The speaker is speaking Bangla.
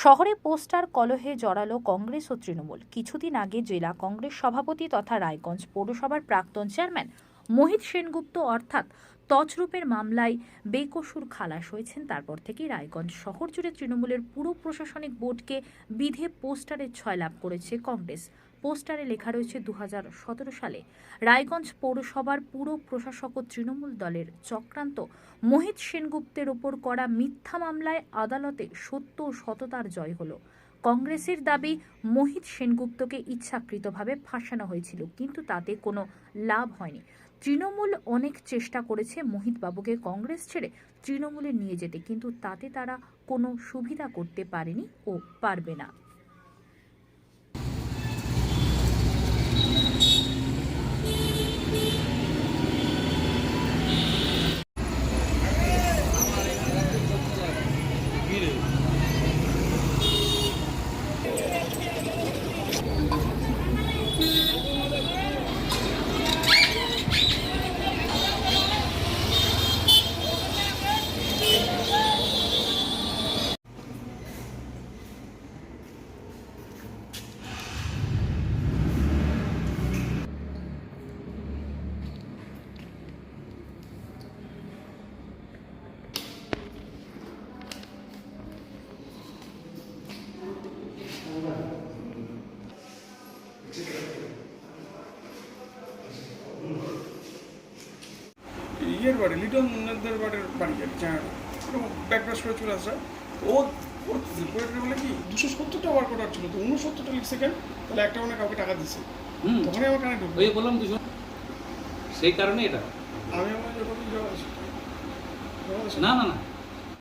শহরে পোস্টার কলহে জড়ালো কংগ্রেস ও তৃণমূল। কিছুদিন আগে জেলা কংগ্রেস সভাপতি তথা রায়গঞ্জ পৌরসভার প্রাক্তন চেয়ারম্যান মোহিত সেনগুপ্ত অর্থাৎ তছরূপের মামলায় বেকসুর খালাস হয়েছেন। তারপর থেকেই রায়গঞ্জ শহর জুড়ে তৃণমূলের পুরো প্রশাসনিক বোর্ডকে বিধে পোস্টারের ছয় লাভ করেছে কংগ্রেস। পোস্টারে লেখা রয়েছে 2017 সালে রায়গঞ্জ পৌরসভার পুরো প্রশাসক ও তৃণমূল দলের চক্রান্ত মোহিত সেনগুপ্তের ওপর করা মিথ্যা মামলায় আদালতে সত্য ও সততার জয় হলো। কংগ্রেসের দাবি, মোহিত সেনগুপ্তকে ইচ্ছাকৃতভাবে ফাঁসানো হয়েছিল, কিন্তু তাতে কোনো লাভ হয়নি। তৃণমূল অনেক চেষ্টা করেছে মোহিত বাবুকে কংগ্রেস ছেড়ে তৃণমূলে নিয়ে যেতে, কিন্তু তাতে তারা কোনো সুবিধা করতে পারেনি ও পারবে না। ইয়ের বাড়ি লিটনদের বাড়ির বাড়ি ব্যাকব্রাশ করে চলে আসা ও বলে কি 270টা ওয়ার্ক অর্ডার ছিল, তো 69টা লিখছে কেন? তাহলে একটা মানে কাউকে টাকা দিচ্ছে, তখনই আমার কানে ঢুকবে। ওই বললাম 200, সেই কারণে এটা আমি আমার যখন না না না